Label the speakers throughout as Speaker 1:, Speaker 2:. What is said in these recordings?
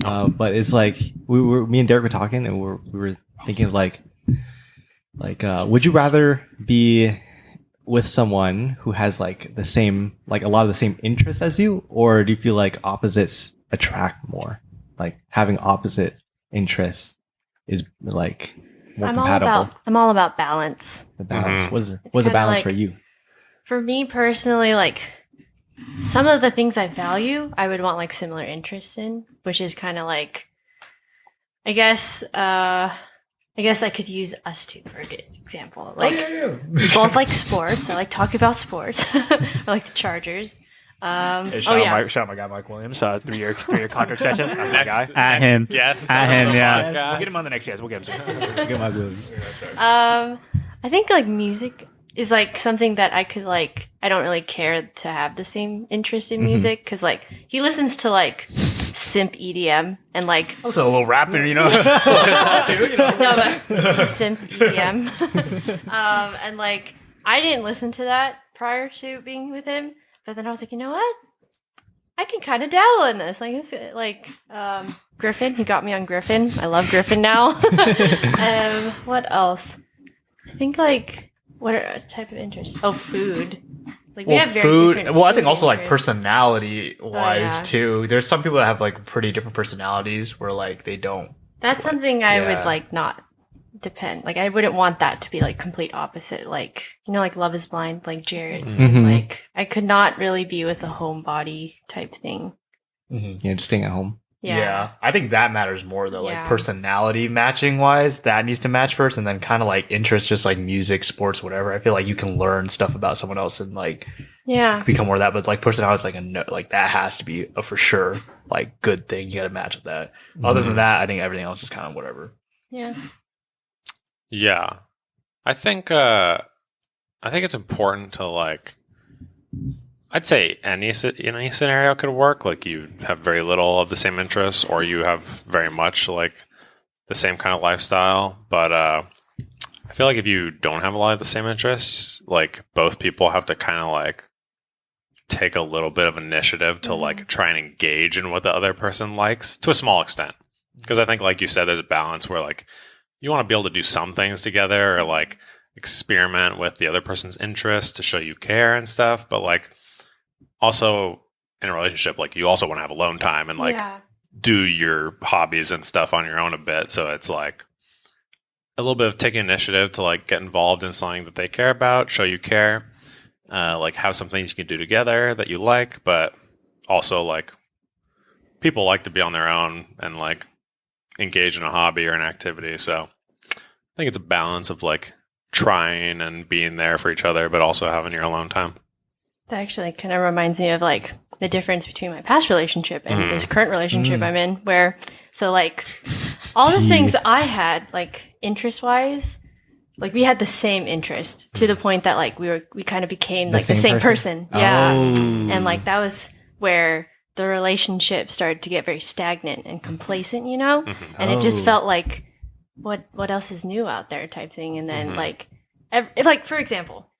Speaker 1: But it's like me and Derek were talking, and we were thinking like would you rather be with someone who has like the same, like a lot of the same interests as you, or do you feel like opposites attract more? Like having opposite interests is like more compatible.
Speaker 2: I'm all about balance.
Speaker 1: The balance.
Speaker 3: Mm-hmm.
Speaker 1: What's a balance for you?
Speaker 2: For me personally, like some of the things I value, I would want like similar interests in, which is kind of like, I guess I could use us two for a good example. Like, we both like sports. I like talking about sports. I like the Chargers.
Speaker 4: Hey, shout out my guy Mike Williams. 3-year contract extension. That's my guy.
Speaker 3: At him.
Speaker 4: Yes.
Speaker 3: At him. Yeah.
Speaker 4: We'll get him on the next year. We'll get him soon.
Speaker 1: Get Mike Williams.
Speaker 2: I think like music is like something that I could like. I don't really care to have the same interest in music because like he listens to like simp EDM and like
Speaker 4: Also a little rapping, you know.
Speaker 2: no, but simp EDM. And like I didn't listen to that prior to being with him, but then I was like, you know what? I can kind of dabble in this. Like it's like Griffin. He got me on Griffin. I love Griffin now. What else? I think like what are type of interest? Oh, food. Like we have very different
Speaker 4: Well, I think also
Speaker 2: interests.
Speaker 4: like personality wise
Speaker 2: yeah.
Speaker 4: too. There's some people that have like pretty different personalities where like they don't.
Speaker 2: That's something I
Speaker 4: Yeah.
Speaker 2: would like not depend. Like I wouldn't want that to be like complete opposite. Like you know, like Love Is Blind, like Jared.
Speaker 1: Mhm.
Speaker 2: Like I could not really be with a homebody type thing.
Speaker 1: Yeah, just staying at home.
Speaker 2: Yeah.
Speaker 4: I think that matters more though. Like
Speaker 2: Yeah.
Speaker 4: personality matching wise, that needs to match first, and then kind of like interest, just like music, sports, whatever. I feel like you can learn stuff about someone else and like
Speaker 2: Yeah.
Speaker 4: become more of that. But like personality is like a no, like that has to be a for sure like good thing. You got to match with that. Other than that, I think everything else is kind of whatever.
Speaker 2: Yeah.
Speaker 3: Yeah. I think it's important to like, I'd say any scenario could work. Like you have very little of the same interests, or you have very much like the same kind of lifestyle. But I feel like if you don't have a lot of the same interests, like both people have to kind of like take a little bit of initiative to like try and engage in what the other person likes to a small extent. Because I think, like you said, there's a balance where like you want to be able to do some things together or like experiment with the other person's interests to show you care and stuff. But like also in a relationship, like you also want to have alone time and like
Speaker 2: yeah.
Speaker 3: do your hobbies and stuff on your own a bit. So it's like a little bit of taking initiative to like get involved in something that they care about, show you care, like have some things you can do together that you like, but also like people like to be on their own and like engage in a hobby or an activity. So I think it's a balance of like trying and being there for each other, but also having your alone time.
Speaker 2: That actually kind of reminds me of like the difference between my past relationship and this current relationship I'm in, where so like all the things I had like interest wise, like we had the same interest to the point that like we kind of became like the same person. Yeah. And like that was where the relationship started to get very stagnant and complacent, you know? And it just felt like what else is new out there type thing. And then like if like for example,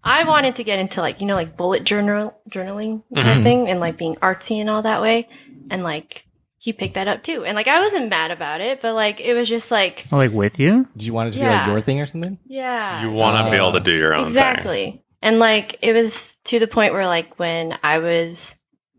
Speaker 2: I wanted to get into like, you know, like bullet journaling kind of thing and like being artsy and all that way. And like he picked that up too. And like I wasn't mad about it, but like it was just like
Speaker 5: Like with you?
Speaker 1: Did you want it to be like your thing or something?
Speaker 2: yeah.
Speaker 3: You want to be able to do your own thing.
Speaker 2: Exactly. And like it was to the point where like when I was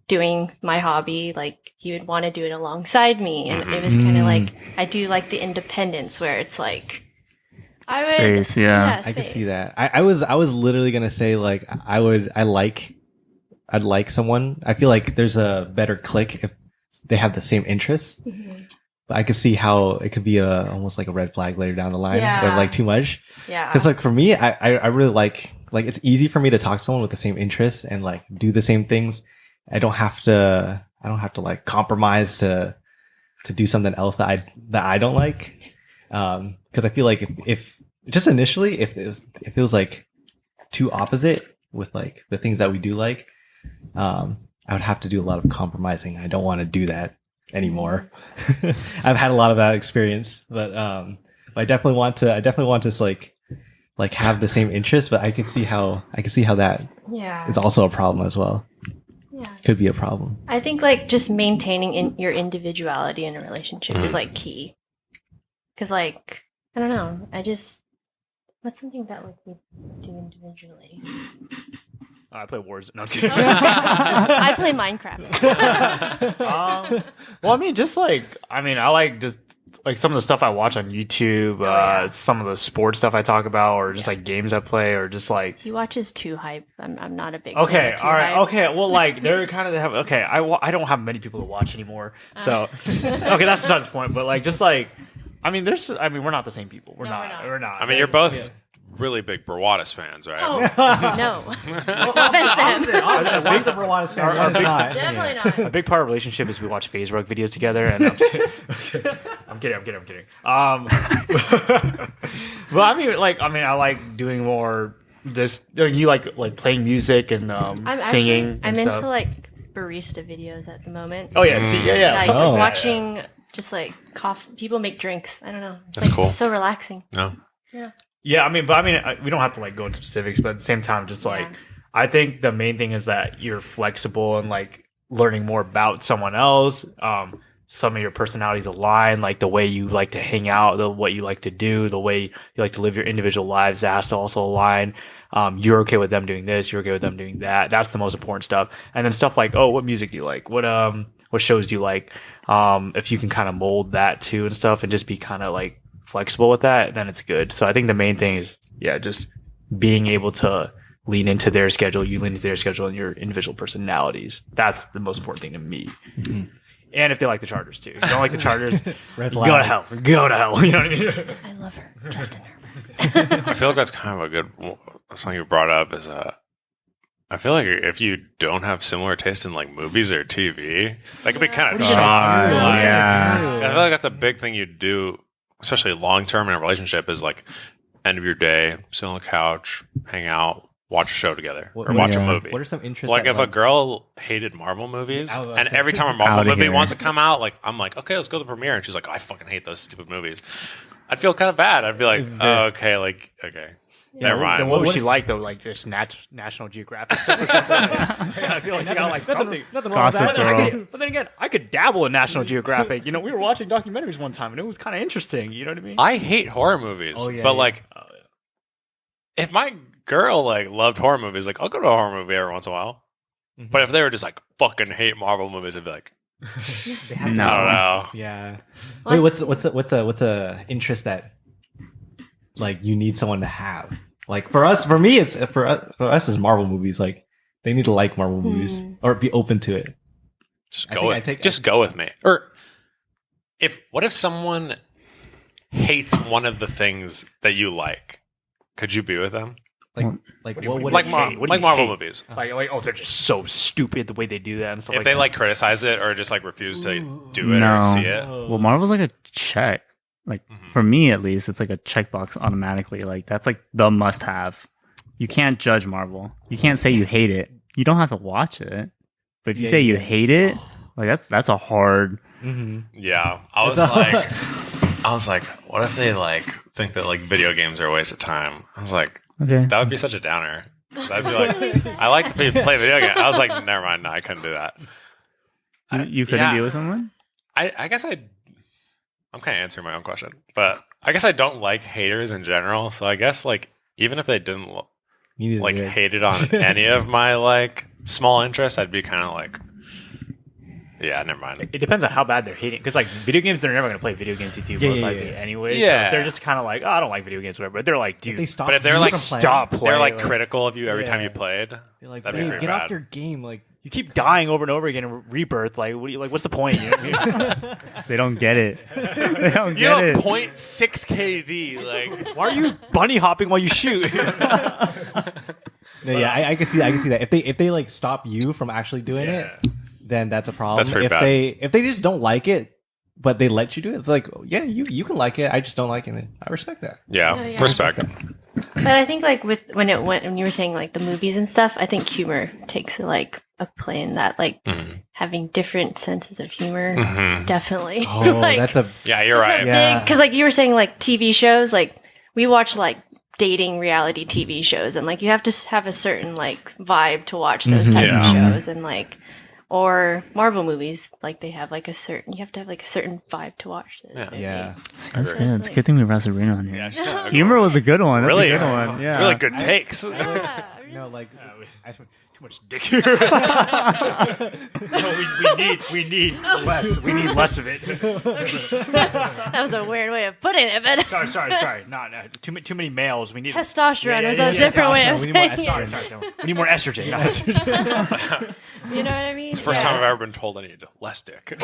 Speaker 2: doing my hobby, like he would want to do it alongside me. And it was kind of like I do like the independence where it's like
Speaker 5: Space, yeah.
Speaker 1: I could see that. I was literally gonna say like I'd like someone. I feel like there's a better click if they have the same interests. But I could see how it could be almost like a red flag later down the line, but like too much.
Speaker 2: Yeah.
Speaker 1: Because like for me, I really like it's easy for me to talk to someone with the same interests and like do the same things. I don't have to like compromise to do something else that I don't like. Because I feel like if just initially if it was like too opposite with like the things that we do like, I would have to do a lot of compromising. I don't want to do that anymore. I've had a lot of that experience, but I definitely want to like have the same interests, but I can see how that
Speaker 2: yeah.
Speaker 1: is also a problem as well. could be a problem.
Speaker 2: I think like just maintaining your individuality in a relationship is like key. Because like I don't know, what's something that like we do individually?
Speaker 4: I play Warzone. No, I'm kidding.
Speaker 2: I play Minecraft.
Speaker 4: Well, I mean, I like just like some of the stuff I watch on YouTube, some of the sports stuff I talk about, or just like games I play, or just like
Speaker 2: he watches Too Hype. I'm not a big
Speaker 4: okay,
Speaker 2: fan of Too
Speaker 4: all right,
Speaker 2: Hype.
Speaker 4: okay. Well, like they're kind of I don't have many people to watch anymore, so okay, that's besides the point. But like just like we're not the same people. We're not.
Speaker 3: I mean, you're both really big Brawatis fans, right?
Speaker 2: Oh, no.
Speaker 1: One's a Brawatis fan, one's not.
Speaker 2: Definitely not.
Speaker 4: A big part of our relationship is we watch phase rug videos together, and I'm kidding. But I like doing more this. You like playing music and singing.
Speaker 2: I'm
Speaker 4: and
Speaker 2: into
Speaker 4: stuff.
Speaker 2: like barista videos at the moment.
Speaker 4: Oh yeah, see, yeah.
Speaker 2: Like
Speaker 1: Oh.
Speaker 2: watching just like people make drinks. I don't know. It's
Speaker 3: That's cool.
Speaker 2: So relaxing.
Speaker 3: No.
Speaker 2: Yeah.
Speaker 4: Yeah, we don't have to like go into specifics, but at the same time, just like I think the main thing is that you're flexible and like learning more about someone else. Some of your personalities align, like the way you like to hang out, what you like to do, the way you like to live your individual lives. That has to also align. You're okay with them doing this. You're okay with them doing that. That's the most important stuff. And then stuff like, oh, what music do you like? What shows do you like? If you can kind of mold that too and stuff, and just be kind of like flexible with that, then it's good. So I think the main thing is just being able to lean into their schedule, you lean into their schedule, and your individual personalities. That's the most important thing to me. Mm-hmm. And if they like the Chargers too. If you don't like the Chargers, go to hell. Go to hell. You know what I mean?
Speaker 2: I love her, Justin Herbert.
Speaker 3: I feel like that's kind of a good something you brought up is I feel like if you don't have similar taste in like movies or TV, that could be kind of tough. I feel like that's a big thing you do, especially long term in a relationship, is like end of your day, sit on the couch, hang out, watch a show together, or watch a movie.
Speaker 1: What are some interests?
Speaker 3: Like if a girl hated Marvel movies, and every time a Marvel movie wants to come out, like I'm like, okay, let's go to the premiere, and she's like, oh, I fucking hate those stupid movies. I'd feel kind of bad. I'd be like, oh, okay, okay.
Speaker 4: Yeah,
Speaker 3: never mind.
Speaker 4: Then what would she like though? Like just National Geographic stuff or something? I feel like you gotta like something.
Speaker 1: Nothing wrong with that.
Speaker 4: But then again, I could dabble in National Geographic. We were watching documentaries one time, and it was kind of interesting. You know what I mean?
Speaker 3: I hate horror movies, but if my girl like loved horror movies, like I'll go to a horror movie every once in a while. Mm-hmm. But if they were just like fucking hate Marvel movies, I'd be like, I don't know.
Speaker 1: Yeah. Wait, what's a interest that like you need someone to have? Like for us is Marvel movies. Like they need to like Marvel movies or be open to it.
Speaker 3: Just go with me. Or what if someone hates one of the things that you like? Could you be with them? Marvel movies.
Speaker 4: Like they're just so stupid the way they do that and stuff.
Speaker 3: If they like criticize it or just like refuse to do it or see it.
Speaker 5: Well, Marvel's like a check. Like for me at least, it's like a checkbox automatically. Like that's like the must-have. You can't judge Marvel. You can't say you hate it. You don't have to watch it. But if you say you hate it, like that's a hard.
Speaker 3: Yeah, I was like, what if they like think that like video games are a waste of time? I was like, okay, that would be such a downer. I'd be like, I like to play video games. I was like, never mind, no, I couldn't do that.
Speaker 5: You couldn't be with someone?
Speaker 3: I guess I'm kind of answering my own question, but I guess I don't like haters in general. So I guess like even if they didn't hate it on any of my like small interests, I'd be kind of like, yeah, never mind.
Speaker 4: It depends on how bad they're hating, because like video games, they're never going to play video games with you most likely anyway.
Speaker 3: Yeah,
Speaker 4: so if they're just kind of like, oh, I don't like video games, whatever. But they're like, dude,
Speaker 3: but if they're like stop playing, they're like critical of you every time you played.
Speaker 1: You're like, hey, get off your game, like.
Speaker 4: You keep dying over and over again in Rebirth. Like, what's the point? You know what I mean?
Speaker 5: They don't get it. They don't get it.
Speaker 3: 0.6 KD. Like,
Speaker 4: why are you bunny hopping while you shoot?
Speaker 1: No, I can see that. If they like stop you from actually doing it, then that's a problem.
Speaker 3: That's pretty bad.
Speaker 1: If they just don't like it, but they let you do it, it's like, yeah, you can like it. I just don't like it. I respect that.
Speaker 3: Yeah. Respect.
Speaker 2: But I think like when you were saying like the movies and stuff, I think humor takes like a play in that, like having different senses of humor. Definitely.
Speaker 1: Oh,
Speaker 2: like,
Speaker 1: that's a
Speaker 3: you're right.
Speaker 2: Because like you were saying, like TV shows, like we watch like dating reality TV shows, and like you have to have a certain like vibe to watch those types of shows, and like or Marvel movies, like they have like a certain you have to have like a certain vibe to watch this.
Speaker 1: Yeah.
Speaker 5: That's good. It's a good thing we brought Sabrina on here.
Speaker 3: Yeah,
Speaker 5: Humor was a good one. That's
Speaker 3: really
Speaker 5: a good one. Yeah.
Speaker 3: Really good takes.
Speaker 2: Yeah,
Speaker 1: Like
Speaker 4: Too much dick here. No, we need less. We need less of it.
Speaker 2: that was a weird way of putting it, but
Speaker 4: Sorry. Not too many males. We need
Speaker 2: testosterone was a different way of
Speaker 1: We
Speaker 2: saying
Speaker 1: need more
Speaker 2: it.
Speaker 4: Sorry. We need more estrogen. not estrogen.
Speaker 2: You know what I mean?
Speaker 3: It's the first time I've ever been told I need less dick.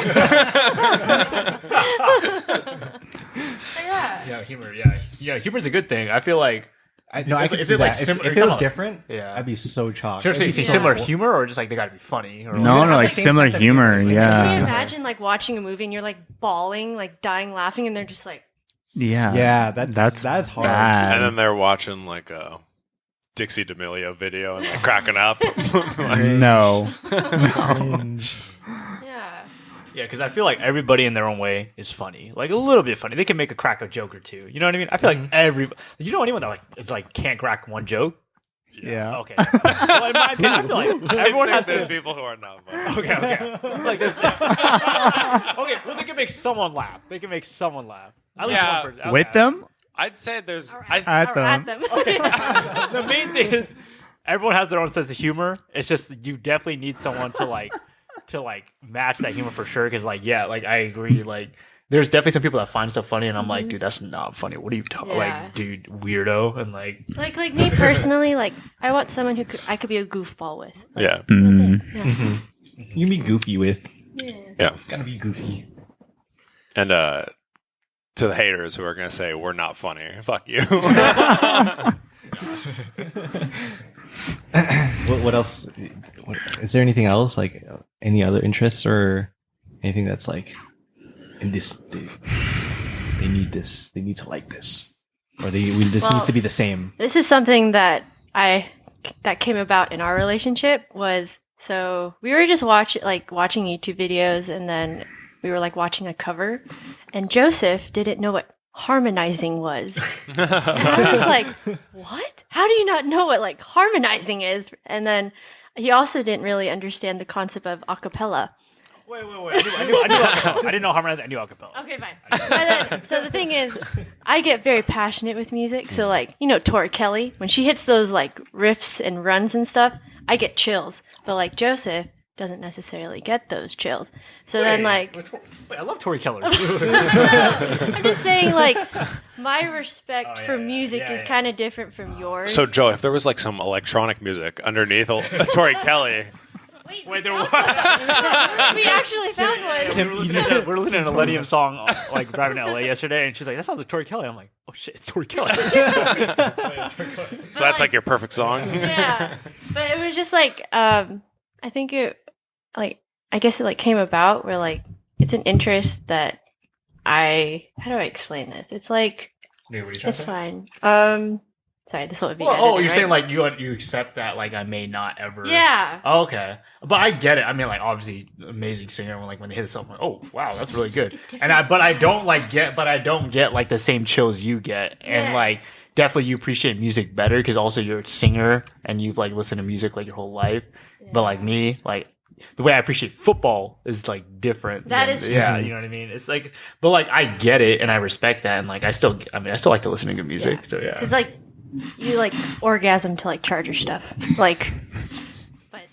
Speaker 2: Yeah.
Speaker 4: Humor. Yeah. Humor's a good thing. I feel like.
Speaker 1: I could
Speaker 4: Is
Speaker 1: see
Speaker 4: it like
Speaker 1: that.
Speaker 4: similar?
Speaker 1: If it was different,
Speaker 4: Yeah.
Speaker 1: I'd be so shocked.
Speaker 4: Seriously,
Speaker 1: It'd be so
Speaker 4: similar
Speaker 1: cool.
Speaker 4: humor, or just like they gotta be funny? Or
Speaker 5: No, like
Speaker 1: same
Speaker 5: similar
Speaker 1: sense of
Speaker 5: humor.
Speaker 1: humor.
Speaker 5: Yeah.
Speaker 2: Can you imagine like watching a movie and you're like bawling, like dying laughing, and they're just like,
Speaker 5: Yeah.
Speaker 1: Yeah, that's hard.
Speaker 5: bad.
Speaker 3: And then they're watching like a Dixie D'Amelio video and like cracking up. Like,
Speaker 5: No.
Speaker 2: yeah.
Speaker 4: Yeah, because I feel like everybody in their own way is funny, like a little bit funny. They can make a crack a joke or two. You know what I mean? I feel like you know anyone that like is like can't crack one joke?
Speaker 5: Yeah.
Speaker 4: Okay. Well, in my opinion, I feel like everyone has
Speaker 3: there's
Speaker 4: this.
Speaker 3: people who are not funny.
Speaker 4: Okay. Like this. Okay, well they can make someone laugh. At least
Speaker 3: Yeah.
Speaker 4: one person.
Speaker 5: With
Speaker 4: Okay.
Speaker 5: them?
Speaker 3: I'd say there's.
Speaker 5: At them.
Speaker 4: The main thing is everyone has their own sense of humor. It's just you definitely need someone to match that humor for sure. Because like I agree. Like there's definitely some people that find stuff funny, and I'm like, dude, that's not funny. What are you talking?
Speaker 2: Yeah.
Speaker 4: Like, dude, weirdo, and like.
Speaker 2: like me personally, like I want someone who I could be a goofball with. Like,
Speaker 3: Yeah.
Speaker 2: That's
Speaker 5: Mm.
Speaker 2: it. Yeah.
Speaker 1: You be goofy with.
Speaker 3: Yeah.
Speaker 1: Gotta be goofy.
Speaker 3: And to the haters who are going to say we're not funny, fuck you.
Speaker 1: What else? Is there anything else? Like any other interests or anything that's like in this? They need this. They need to like this, or this
Speaker 2: Well,
Speaker 1: needs to be the same.
Speaker 2: This is something that came about in our relationship was so we were just watching YouTube videos, and then we were like watching a cover, and Joseph didn't know what harmonizing was. And I was like, what? How do you not know what like harmonizing is? And then he also didn't really understand the concept of acapella.
Speaker 4: Wait. I knew acapella. I didn't know harmonizing. I knew acapella.
Speaker 2: Okay, fine. But then, so the thing is, I get very passionate with music. So like, you know, Tori Kelly, when she hits those like riffs and runs and stuff, I get chills. But like Joseph doesn't necessarily get those chills. So then like,
Speaker 4: Wait, I love Tori Keller.
Speaker 2: I'm just saying like, my respect for music is kind of different from yours.
Speaker 3: So, Joe, if there was like some electronic music underneath Tori Kelly.
Speaker 4: Wait, there was.
Speaker 2: We actually found one.
Speaker 4: We're listening to a Millennium song like driving to LA yesterday, and she's like, "That sounds like Tori Kelly." I'm like, "Oh shit, it's Tori Kelly."
Speaker 3: So that's like your perfect song?
Speaker 2: Yeah. But it was just like, I think it, like, I guess it like came about where like, it's an interest that how do I explain this? It's like, it's fine. Sorry, this will be edited,
Speaker 4: you're
Speaker 2: right?
Speaker 4: saying like you accept that like I may not ever.
Speaker 2: Yeah.
Speaker 4: Oh, okay, but I get it. I mean, like obviously, amazing singer. When they hit something, like, oh wow, that's really good. And I don't get like the same chills you get, and
Speaker 2: Yes.
Speaker 4: like definitely you appreciate music better because also you're a singer and you've like listened to music like your whole life.
Speaker 2: Yeah.
Speaker 4: But like me, like the way I appreciate football is like different.
Speaker 2: That is true.
Speaker 4: Yeah, you know what I mean. It's like, but like I get it and I respect that, and like I still like to listen to good music.
Speaker 2: Yeah.
Speaker 4: So yeah.
Speaker 2: Because like, you like orgasm to like Charger stuff. Like, but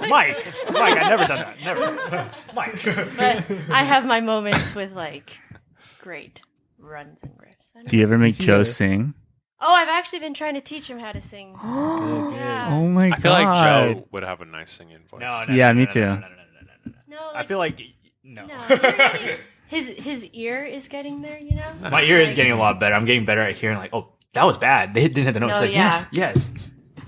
Speaker 4: Mike, I never done that. Never. Mike.
Speaker 2: But I have my moments with like great runs and riffs.
Speaker 5: Do you ever make
Speaker 1: see
Speaker 5: Joe
Speaker 1: the-
Speaker 5: sing?
Speaker 2: Oh, I've actually been trying to teach him how to sing. Yeah.
Speaker 5: Oh my
Speaker 3: I feel
Speaker 5: god.
Speaker 3: like Joe would have a nice singing voice.
Speaker 5: Yeah, me too.
Speaker 2: No,
Speaker 4: I
Speaker 2: like,
Speaker 4: feel like no.
Speaker 2: his ear is getting there, you know.
Speaker 4: My ear is getting a lot better. I'm getting better at hearing. Like, oh, that was bad. They didn't hit the notes.
Speaker 2: No,
Speaker 4: Like,
Speaker 2: yeah.
Speaker 4: yes.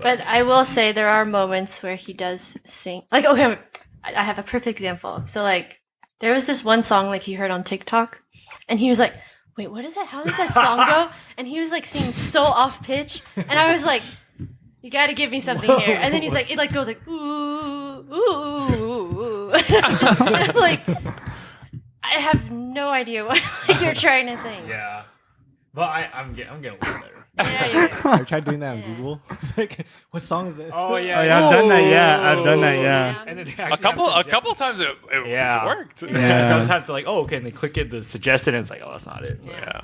Speaker 2: But I will say there are moments where he does sing. Like, okay, I have a perfect example. So like, there was this one song like he heard on TikTok, and he was like, "Wait, what is that? How does that song go?" And he was like singing so off pitch, and I was like, "You got to give me something here." And then he's like, it like goes like ooh ooh ooh. ooh. And I'm like, I have no idea what you're trying to say.
Speaker 4: Yeah, but I'm getting a little better.
Speaker 2: Yeah.
Speaker 1: I tried doing that on
Speaker 2: Yeah.
Speaker 1: Google. It's like, what song is this?
Speaker 4: Oh yeah,
Speaker 5: Oh, yeah, I've done that, yeah. I've done that, yeah.
Speaker 4: And then they
Speaker 3: A
Speaker 4: actually
Speaker 3: couple
Speaker 4: have suggest-
Speaker 3: times it
Speaker 4: Yeah.
Speaker 3: it's worked.
Speaker 5: Yeah.
Speaker 4: Sometimes it's like, oh, okay, and they click it, the suggested, and it's like, oh, that's not it.
Speaker 3: Yeah.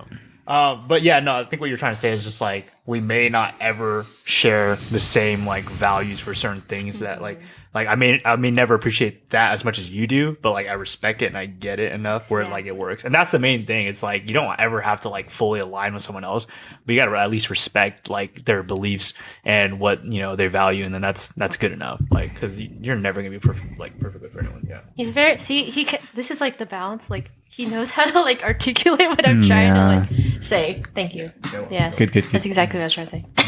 Speaker 4: But yeah, no, I think what you're trying to say is just like we may not ever share the same like values for certain things that like I may never appreciate that as much as you do, but like I respect it and I get it enough where like it works. And that's the main thing. It's like you don't ever have to like fully align with someone else, but you got to at least respect like their beliefs and what they value, and then that's good enough. Like because you're never gonna be perfect for anyone. Yeah.
Speaker 2: He's very this is like the balance. Like he knows how to like articulate what I'm trying to like say. Thank you. Yes.
Speaker 1: Good.
Speaker 2: That's exactly what I was trying to say.